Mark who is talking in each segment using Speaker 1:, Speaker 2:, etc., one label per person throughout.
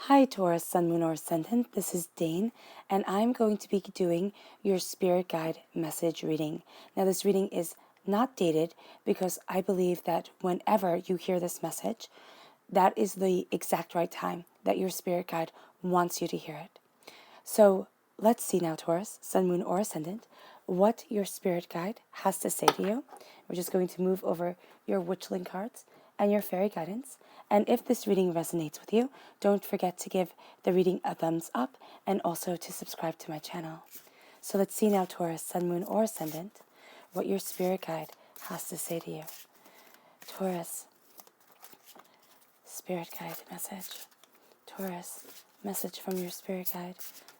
Speaker 1: Hi Taurus, Sun, Moon, or Ascendant. This is Dane, and I'm going to be doing your Spirit Guide message reading. Now, this reading is not dated because I believe that whenever you hear this message, that is the exact right time that your Spirit Guide wants you to hear it. So let's see now, Taurus, Sun, Moon, or Ascendant, what your Spirit Guide has to say to you. We're just going to move over your Witchling cards and your fairy guidance. And if this reading resonates with you, don't forget to give the reading a thumbs up and also to subscribe to my channel. So let's see now, Taurus, Sun, Moon, or Ascendant, what your Spirit Guide has to say to you. Taurus, Spirit Guide message. Taurus, message from your Spirit Guide.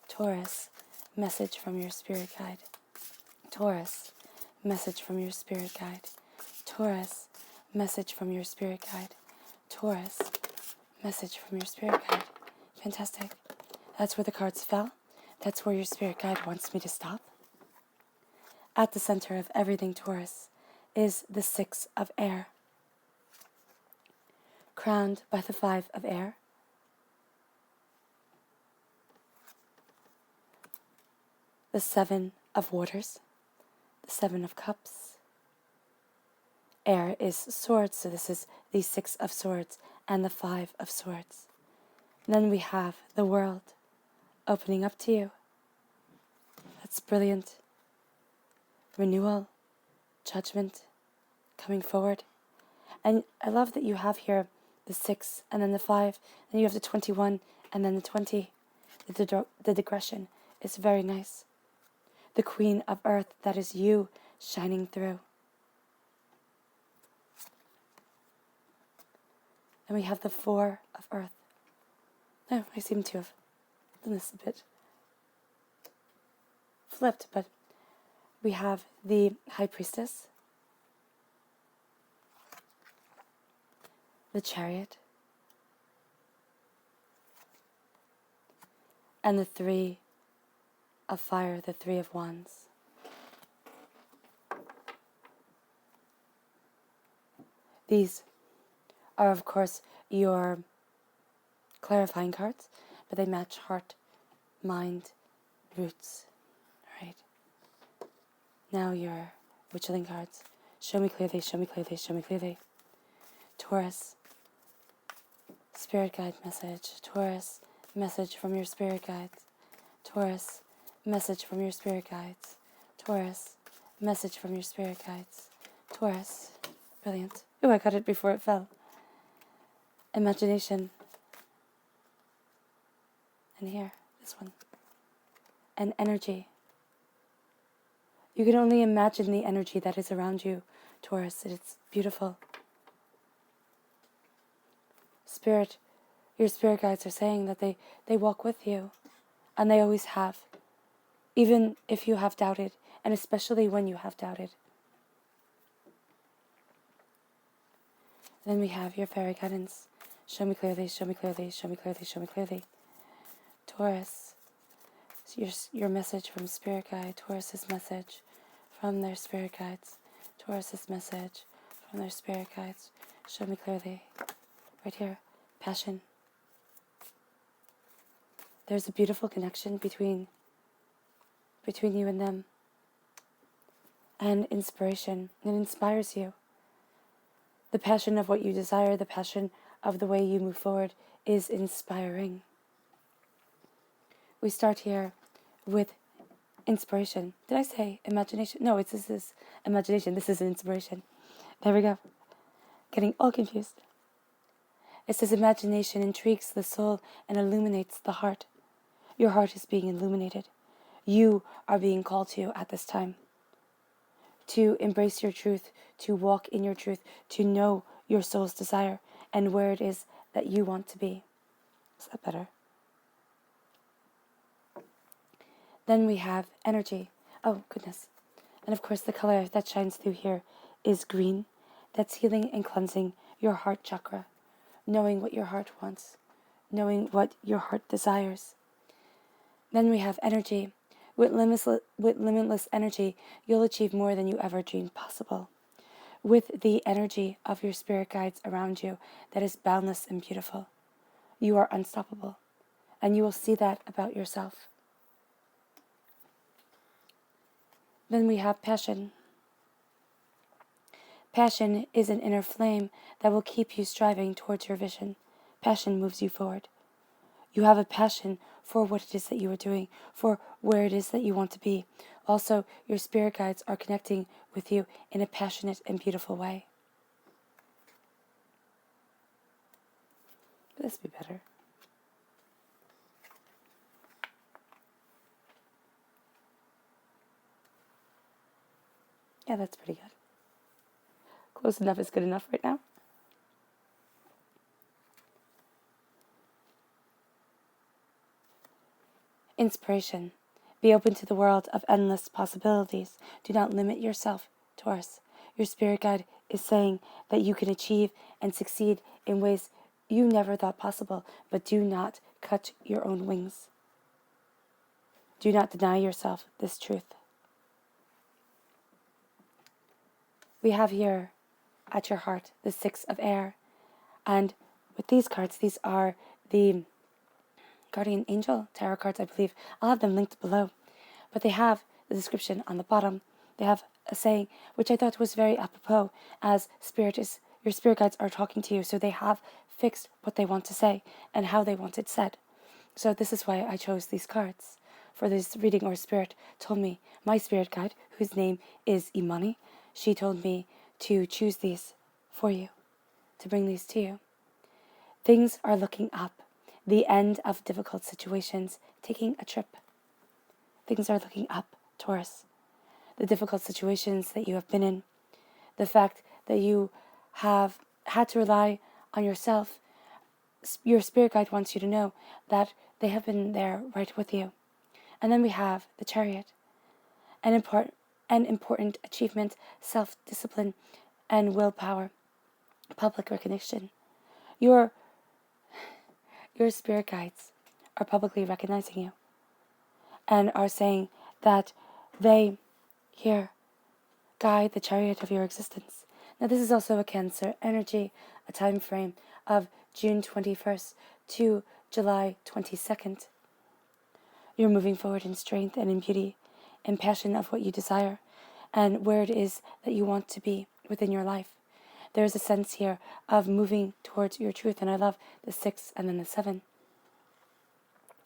Speaker 1: Taurus, message from your Spirit Guide. Taurus, message from your Spirit Guide. Taurus, message from your Spirit Guide. Taurus, message from your Spirit Guide. Fantastic. That's where the cards fell. That's where your Spirit Guide wants me to stop. At the center of everything, Taurus, is the 6 of air, crowned by the 5 of air, the 7 of waters, the 7 of cups. Air is swords, so this is the 6 of swords and the 5 of swords. And then we have the world opening up to you. That's brilliant. Renewal, judgment, coming forward. And I love that you have here the 6 and then the 5, and you have the 21 and then the 20. The digression is very nice. The Queen of Earth, that is you shining through. And we have the 4 of Earth. No, I seem to have done this a bit flipped, but we have the High Priestess, the Chariot, and the 3 of Fire, the 3 of Wands. These are, of course, your clarifying cards, but they match heart, mind, roots. Right. Now your Witchling cards. Show me clearly, show me clearly, show me clearly. Taurus, Spirit Guide message. Taurus, message from your Spirit Guides. Taurus, message from your Spirit Guides. Taurus, message from your Spirit Guides. Taurus, brilliant. Oh, I got it before it fell. Imagination. And here, this one. And energy. You can only imagine the energy that is around you, Taurus. It's beautiful. Spirit, your Spirit Guides are saying that they walk with you, and they always have, even if you have doubted, and especially when you have doubted. Then we have your fairy guidance. Show me clearly, show me clearly, show me clearly, show me clearly. Taurus, your message from Spirit Guide. Taurus's message from their Spirit Guides. Taurus's message from their Spirit Guides. Show me clearly. Right here, passion. There's a beautiful connection between you and them. And inspiration. It inspires you. The passion of what you desire, the passion of the way you move forward is inspiring. We start here with inspiration. Did I say imagination? No, this is imagination. This is an inspiration. There we go. Getting all confused. It says imagination intrigues the soul and illuminates the heart. Your heart is being illuminated. You are being called to at this time to embrace your truth, to walk in your truth, to know your soul's desire and where it is that you want to be. Is that better? Then we have energy. Oh, goodness. And of course, the color that shines through here is green. That's healing and cleansing your heart chakra, knowing what your heart wants, knowing what your heart desires. Then we have energy. With limitless energy, you'll achieve more than you ever dreamed possible. With the energy of your Spirit Guides around you that is boundless and beautiful, you are unstoppable. and you will see that about yourself. Then we have passion. Passion is an inner flame that will keep you striving towards your vision. Passion moves you forward. You have a passion for what it is that you are doing, for where it is that you want to be. Also, your spirit guides are connecting with you in a passionate and beautiful way. Would this be better? Yeah, that's pretty good. Close enough is good enough right now. Inspiration. Be open to the world of endless possibilities. Do not limit yourself, Taurus. Your spirit guide is saying that you can achieve and succeed in ways you never thought possible, but do not cut your own wings. Do not deny yourself this truth. We have here at your heart the Six of Air, and with these cards, these are the Guardian Angel tarot cards, I believe. I'll have them linked below. But they have the description on the bottom. They have a saying, which I thought was very apropos, as your spirit guides are talking to you. So they have fixed what they want to say and how they want it said. So this is why I chose these cards for this reading. Or spirit told me, my spirit guide, whose name is Imani, she told me to choose these for you, to bring these to you. Things are looking up. The end of difficult situations, taking a trip. Things are looking up, Taurus. The difficult situations that you have been in, the fact that you have had to rely on yourself, your spirit guide wants you to know that they have been there right with you. And then we have the Chariot, an important achievement, self-discipline, and willpower, public recognition. Your spirit guides are publicly recognizing you and are saying that they here guide the chariot of your existence. Now this is also a Cancer energy, a time frame of June 21st to July 22nd. You're moving forward in strength and in beauty, in passion of what you desire, and where it is that you want to be within your life. There's a sense here of moving towards your truth, and I love the 6 and then the 7.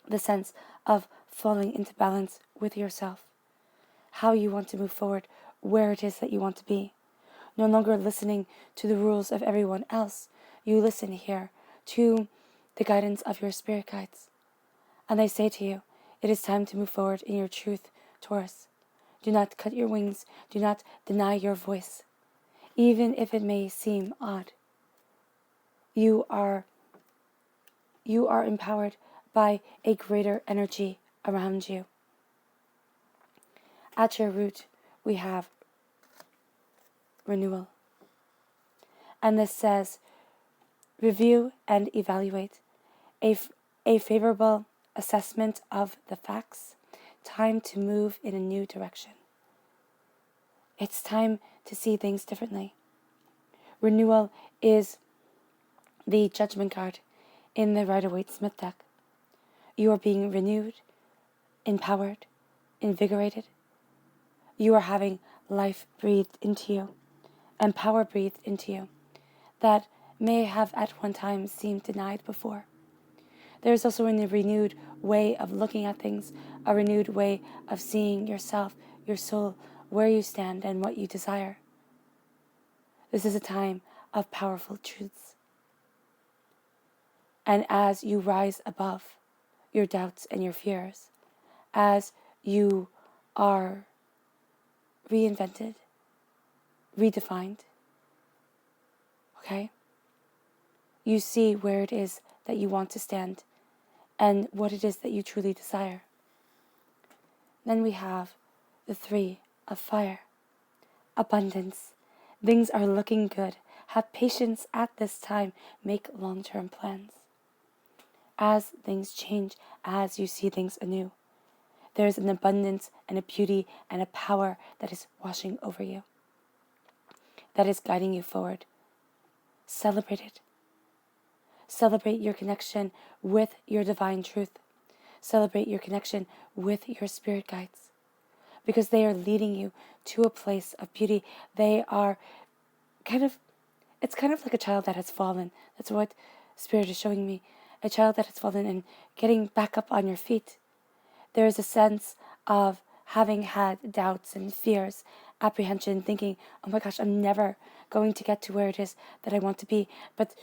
Speaker 1: The sense of falling into balance with yourself, how you want to move forward, where it is that you want to be. No longer listening to the rules of everyone else. You listen here to the guidance of your spirit guides. And they say to you, it is time to move forward in your truth, Taurus. Do not cut your wings. Do not deny your voice. Even if it may seem odd. You are empowered by a greater energy around you. At your root, we have renewal. And this says, review and evaluate. A favorable assessment of the facts. Time to move in a new direction. It's time to see things differently. Renewal is the judgment card in the Rider-Waite-Smith deck. You are being renewed, empowered, invigorated. You are having life breathed into you and power breathed into you that may have at one time seemed denied before. There is also a renewed way of looking at things, a renewed way of seeing yourself, your soul, where you stand and what you desire. This is a time of powerful truths. And as you rise above your doubts and your fears, as you are reinvented, redefined, okay? You see where it is that you want to stand and what it is that you truly desire. Then we have the 3 of fire, abundance. Things are looking good. Have patience at this time. Make long-term plans. As things change, as you see things anew, there's an abundance and a beauty and a power that is washing over you, that is guiding you forward. Celebrate it. Celebrate your connection with your divine truth. Celebrate your connection with your spirit guides, because they are leading you to a place of beauty. They are it's kind of like a child that has fallen. That's what Spirit is showing me. A child that has fallen and getting back up on your feet. There is a sense of having had doubts and fears, apprehension, thinking, oh my gosh, I'm never going to get to where it is that I want to be. But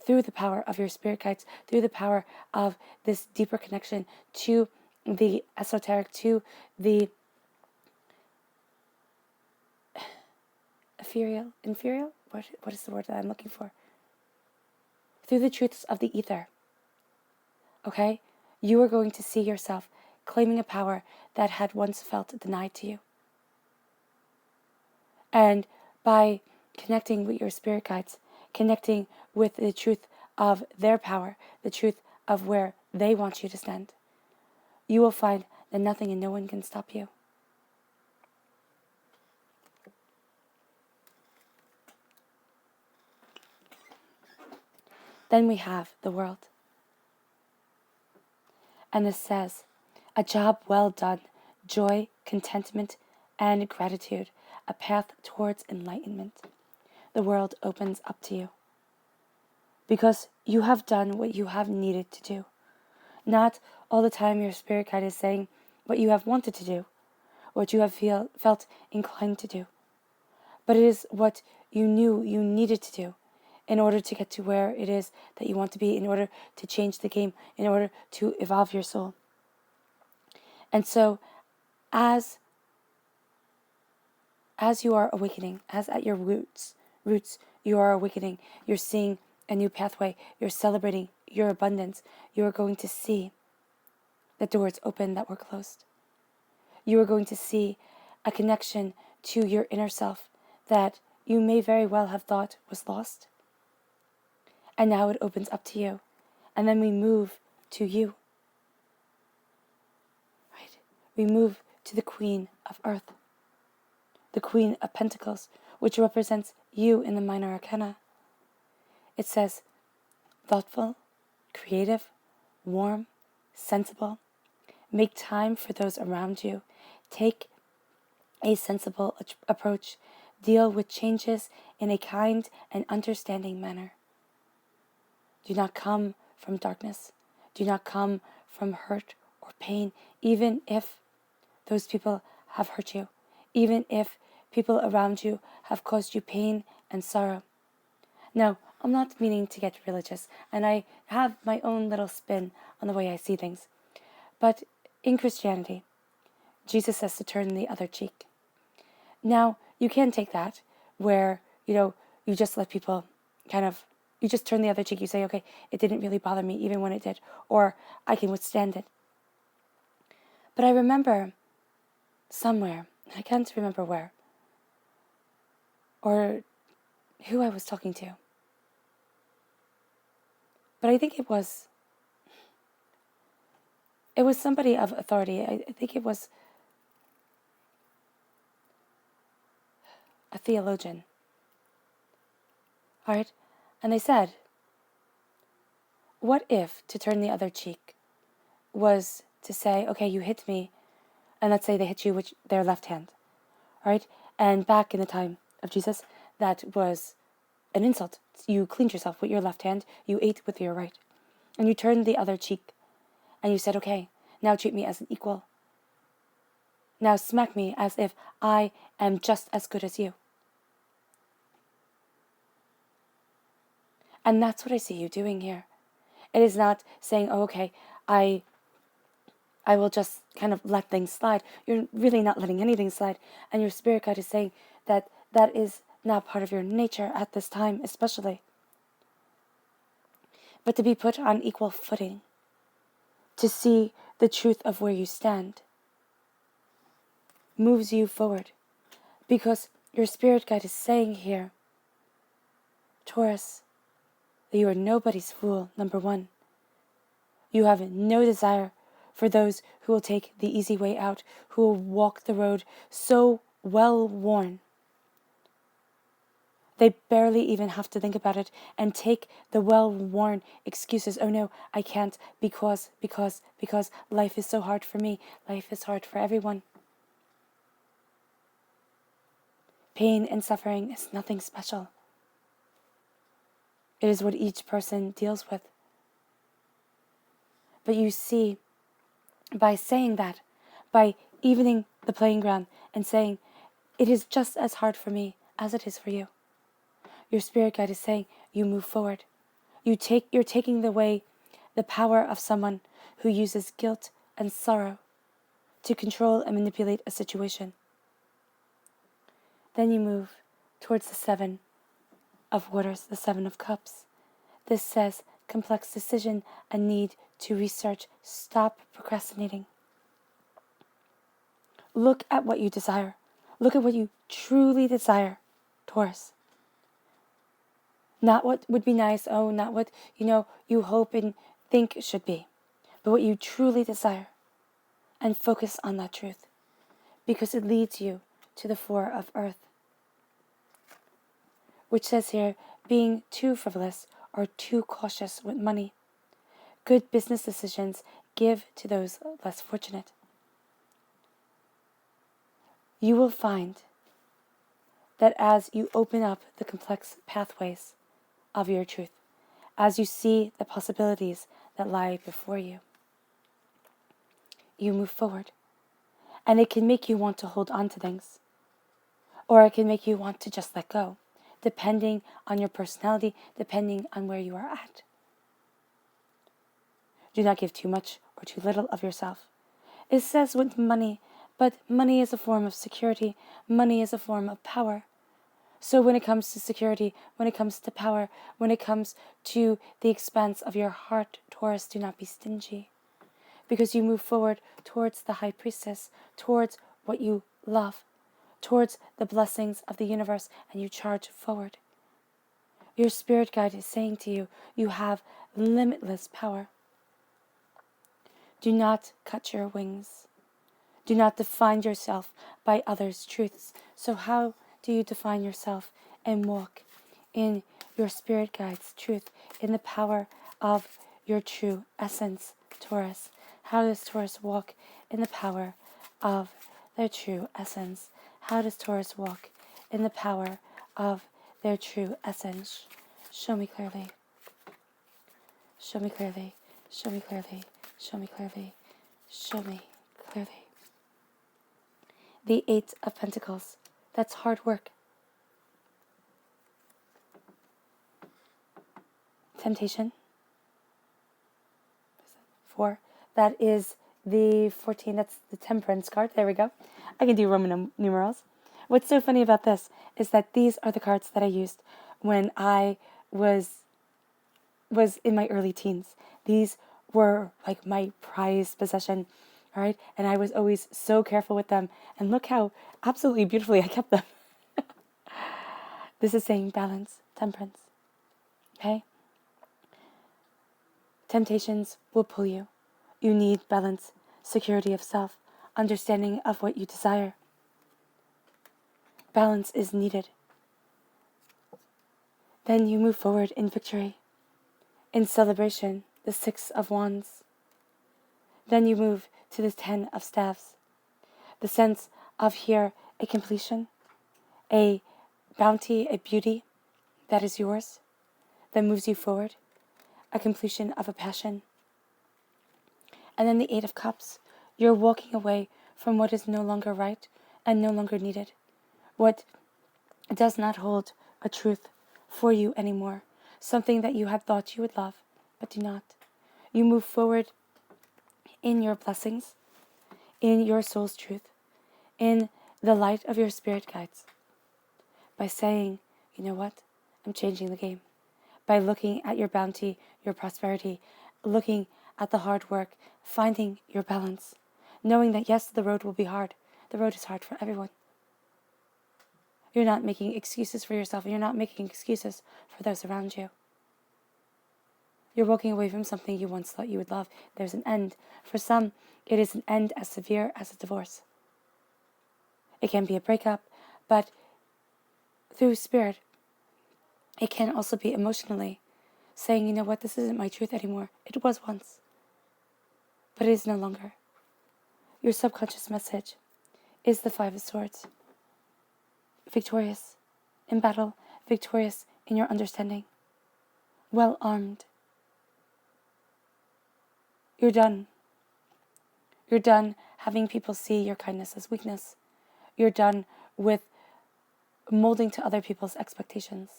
Speaker 1: through the power of your spirit guides, through the power of this deeper connection to the esoteric, to the inferior? What is the word that I'm looking for? Through the truths of the ether, okay? You are going to see yourself claiming a power that had once felt denied to you. And by connecting with your spirit guides, connecting with the truth of their power, the truth of where they want you to stand, you will find that nothing and no one can stop you. Then we have the world. And this says, a job well done, joy, contentment, and gratitude, a path towards enlightenment. The world opens up to you, because you have done what you have needed to do. Not all the time your spirit guide is saying what you have wanted to do, what you have felt inclined to do, but it is what you knew you needed to do in order to get to where it is that you want to be, in order to change the game, in order to evolve your soul. And so, as you are awakening, as at your roots, you are awakening, you're seeing a new pathway, you're celebrating your abundance, you are going to see the doors open that were closed. You are going to see a connection to your inner self that you may very well have thought was lost. And now it opens up to you. And then we move to you. Right? We move to the Queen of Earth, the Queen of Pentacles, which represents you in the Minor Arcana. It says, thoughtful, creative, warm, sensible. Make time for those around you. Take a sensible approach. Deal with changes in a kind and understanding manner. Do not come from darkness. Do not come from hurt or pain, even if those people have hurt you, even if people around you have caused you pain and sorrow. Now, I'm not meaning to get religious, and I have my own little spin on the way I see things. But in Christianity, Jesus says to turn the other cheek. Now, you can take that where, you just let people you just turn the other cheek. You say, okay, it didn't really bother me even when it did, or I can withstand it. But I remember somewhere, I can't remember where, or who I was talking to. But I think it was somebody of authority. I think it was a theologian. All right? And they said, what if to turn the other cheek was to say, okay, you hit me, and let's say they hit you with their left hand, all right? And back in the time of Jesus, that was an insult. You cleaned yourself with your left hand, you ate with your right, and you turned the other cheek, and you said, okay, now treat me as an equal. Now smack me as if I am just as good as you. And that's what I see you doing here. It is not saying, oh, okay, I will just kind of let things slide. You're really not letting anything slide. And your spirit guide is saying that that is not part of your nature at this time, especially. But to be put on equal footing, to see the truth of where you stand, moves you forward. Because your spirit guide is saying here, Taurus, that you are nobody's fool, number one. You have no desire for those who will take the easy way out, who will walk the road so well worn. They barely even have to think about it and take the well-worn excuses. Oh no, I can't because life is so hard for me. Life is hard for everyone. Pain and suffering is nothing special. It is what each person deals with. But you see, by saying that, by evening the playing ground and saying, it is just as hard for me as it is for you. Your spirit guide is saying, you move forward. You're taking away the power of someone who uses guilt and sorrow to control and manipulate a situation. Then you move towards the 7 of waters, the 7 of cups. This says complex decision, a need to research. Stop procrastinating. Look at what you desire. Look at what you truly desire, Taurus. Not what would be nice, not what, you hope and think should be, but what you truly desire. And focus on that truth, because it leads you to the 4 of earth, which says here, being too frivolous or too cautious with money. Good business decisions give to those less fortunate. You will find that as you open up the complex pathways of your truth, as you see the possibilities that lie before you, you move forward. And it can make you want to hold on to things, or it can make you want to just let go, depending on your personality, depending on where you are at. Do not give too much or too little of yourself. It says with money, but money is a form of security. Money is a form of power. So when it comes to security, when it comes to power, when it comes to the expanse of your heart, Taurus, do not be stingy. Because you move forward towards the high priestess, towards what you love, towards the blessings of the universe, and you charge forward. Your spirit guide is saying to you, you have limitless power. Do not cut your wings. Do not define yourself by others' truths. So how do you define yourself and walk in your spirit guide's truth, in the power of your true essence, Taurus? How does Taurus walk in the power of their true essence? How does Taurus walk in the power of their true essence? Show me clearly. Show me clearly. Show me clearly. Show me clearly. Show me clearly. The 8 of Pentacles. That's hard work. Temptation. 4. That is the 14. That's the Temperance card. There we go. I can do Roman numerals. What's so funny about this is that these are the cards that I used when I was in my early teens. These were like my prized possession, all right? And I was always so careful with them. And look how absolutely beautifully I kept them. This is saying balance, temperance, okay? Temptations will pull you. You need balance, security of self, understanding of what you desire. Balance is needed. Then you move forward in victory, in celebration, the 6 of Wands. Then you move to the 10 of Staves. The sense of here, a completion, a bounty, a beauty that is yours, that moves you forward, a completion of a passion. And then the 8 of Cups. You're walking away from what is no longer right and no longer needed, what does not hold a truth for you anymore, something that you had thought you would love, but do not. You move forward in your blessings, in your soul's truth, in the light of your spirit guides, by saying, you know what, I'm changing the game. By looking at your bounty, your prosperity, looking at the hard work, finding your balance, knowing that yes, the road will be hard. The road is hard for everyone. You're not making excuses for yourself, and you're not making excuses for those around you. You're walking away from something you once thought you would love. There's an end. For some, it is an end as severe as a divorce. It can be a breakup, but through spirit, It can also be emotionally, saying, you know what, this isn't my truth anymore. It was once, but it is no longer. Your subconscious message is the Five of Swords. Victorious in battle, victorious in your understanding, well armed. You're done. You're done having people see your kindness as weakness. You're done with molding to other people's expectations.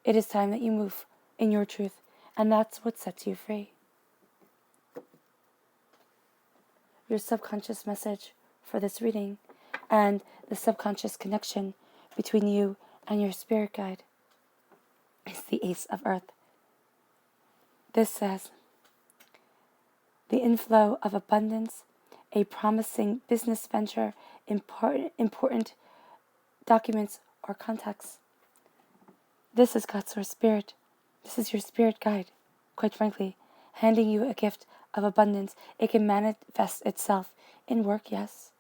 Speaker 1: It is time that you move in your truth, and that's what sets you free. Your subconscious message for this reading and the subconscious connection between you and your spirit guide is the Ace of Earth. This says, the inflow of abundance, a promising business venture, important documents or contacts. This is God's source spirit. This is your spirit guide, quite frankly, handing you a gift of abundance. It can manifest itself in work, yes,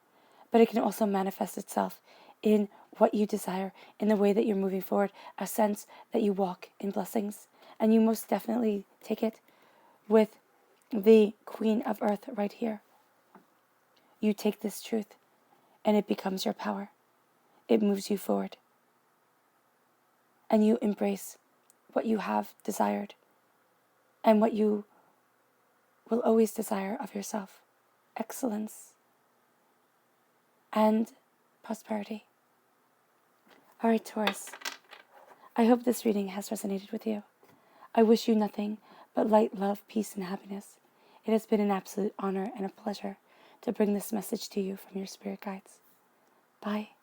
Speaker 1: but it can also manifest itself in what you desire, in the way that you're moving forward, a sense that you walk in blessings. And you most definitely take it with the Queen of Earth right here. You take this truth and it becomes your power. It moves you forward. And you embrace what you have desired and what you will always desire of yourself. Excellence and prosperity. All right, Taurus. I hope this reading has resonated with you. I wish you nothing but light, love, peace, and happiness. It has been an absolute honor and a pleasure to bring this message to you from your spirit guides. Bye.